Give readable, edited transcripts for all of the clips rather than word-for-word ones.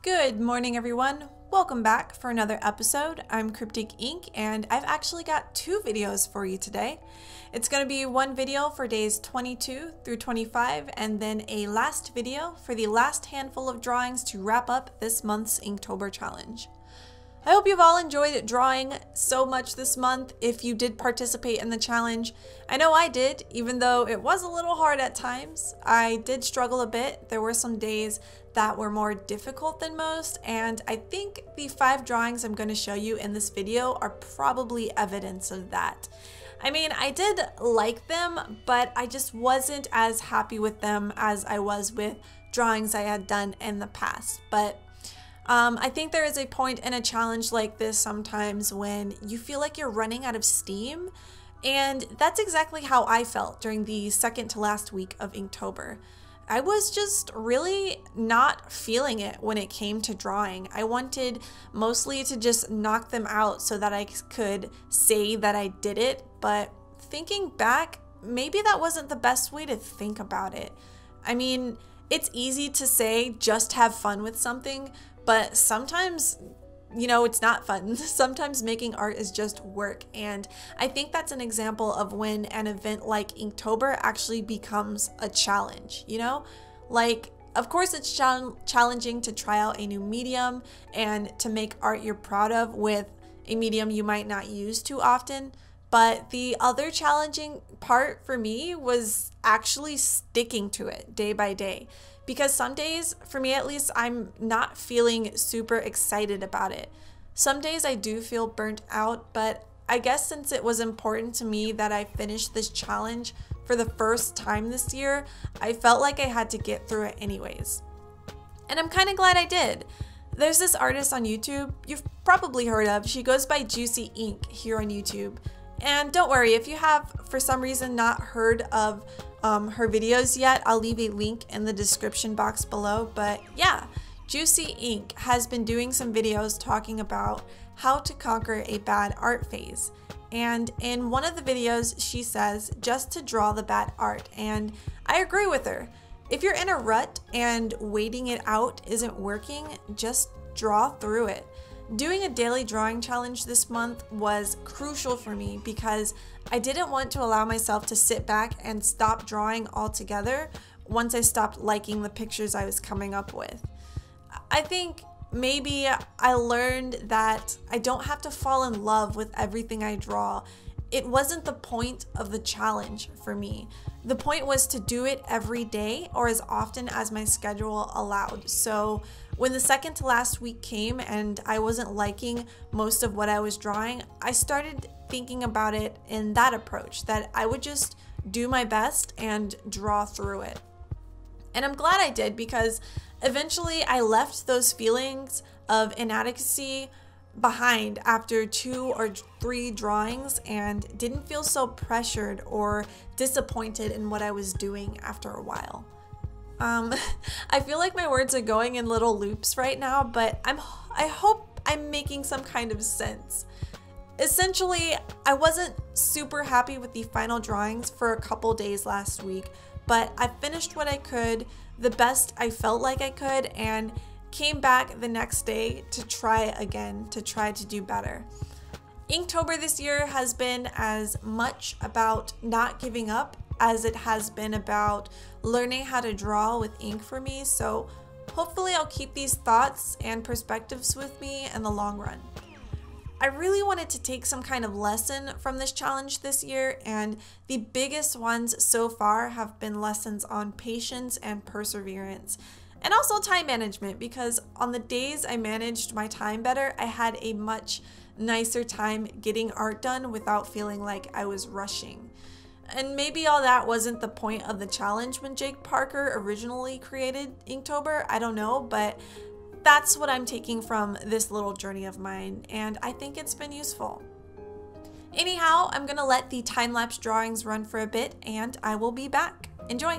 Good morning, everyone. Welcome back for another episode. I'm Cryptic Ink, and I've actually got two videos for you today. It's going to be one video for days 22 through 25, and then a last video for the last handful of drawings to wrap up this month's Inktober challenge. I hope you've all enjoyed drawing so much this month. If you did participate in the challenge, I know I did, even though it was a little hard at times. I did struggle a bit. There were some days that were more difficult than most, and I think the 5 drawings I'm going to show you in this video are probably evidence of that. I mean, I did like them, but I just wasn't as happy with them as I was with drawings I had done in the past. But I think there is a point in a challenge like this sometimes when you feel like you're running out of steam, and that's exactly how I felt during the second to last week of Inktober. I was just really not feeling it when it came to drawing. I wanted mostly to just knock them out so that I could say that I did it, but thinking back, maybe that wasn't the best way to think about it. I mean, it's easy to say just have fun with something, but sometimes, you know, it's not fun. Sometimes making art is just work, and I think that's an example of when an event like Inktober actually becomes a challenge, you know? Like, of course it's challenging to try out a new medium and to make art you're proud of with a medium you might not use too often, but the other challenging part for me was actually sticking to it day by day. Because some days, for me at least, I'm not feeling super excited about it. Some days I do feel burnt out, but I guess since it was important to me that I finish this challenge for the first time this year, I felt like I had to get through it anyways. And I'm kind of glad I did. There's this artist on YouTube you've probably heard of. She goes by Juicy Ink here on YouTube. And don't worry, if you have for some reason not heard of her videos yet, I'll leave a link in the description box below. But yeah, Juicy Ink has been doing some videos talking about how to conquer a bad art phase. And in one of the videos, she says just to draw the bad art. And I agree with her. If you're in a rut and waiting it out isn't working, just draw through it. Doing a daily drawing challenge this month was crucial for me because I didn't want to allow myself to sit back and stop drawing altogether once I stopped liking the pictures I was coming up with. I think maybe I learned that I don't have to fall in love with everything I draw. It wasn't the point of the challenge for me. The point was to do it every day or as often as my schedule allowed. So when the second to last week came and I wasn't liking most of what I was drawing, I started thinking about it in that approach, that I would just do my best and draw through it. And I'm glad I did, because eventually I left those feelings of inadequacy behind after 2 or 3 drawings and didn't feel so pressured or disappointed in what I was doing after a while. I feel like my words are going in little loops right now, but I hope I'm making some kind of sense. Essentially, I wasn't super happy with the final drawings for a couple days last week, but I finished what I could, the best I felt like I could, and came back the next day to try again, to try to do better. Inktober this year has been as much about not giving up as it has been about learning how to draw with ink for me, so hopefully I'll keep these thoughts and perspectives with me in the long run. I really wanted to take some kind of lesson from this challenge this year, and the biggest ones so far have been lessons on patience and perseverance. And also time management, because on the days I managed my time better, I had a much nicer time getting art done without feeling like I was rushing. And maybe all that wasn't the point of the challenge when Jake Parker originally created Inktober, I don't know, but that's what I'm taking from this little journey of mine, and I think it's been useful. Anyhow, I'm gonna let the time-lapse drawings run for a bit, and I will be back. Enjoy!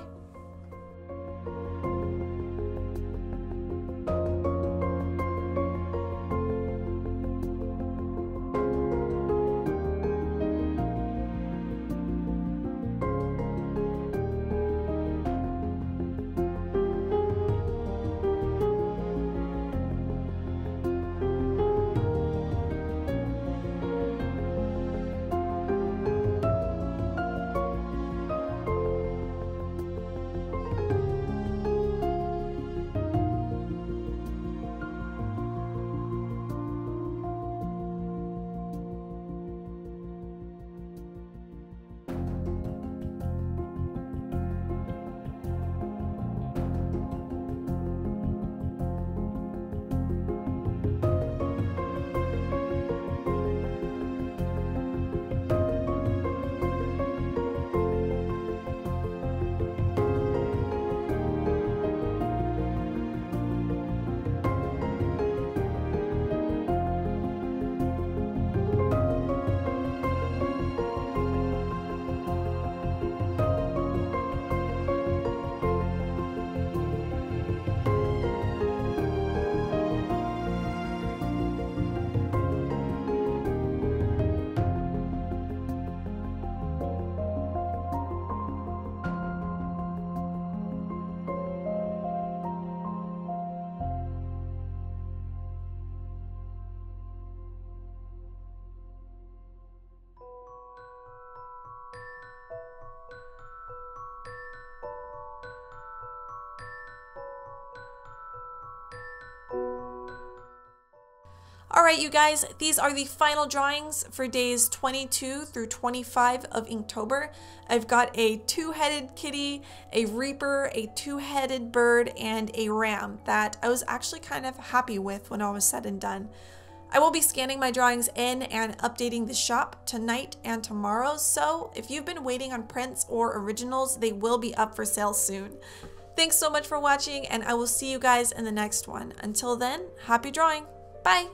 Alright you guys, these are the final drawings for days 22 through 25 of Inktober. I've got a two-headed kitty, a reaper, a two-headed bird, and a ram that I was actually kind of happy with when all was said and done. I will be scanning my drawings in and updating the shop tonight and tomorrow, so if you've been waiting on prints or originals, they will be up for sale soon. Thanks so much for watching, and I will see you guys in the next one. Until then, happy drawing! Bye!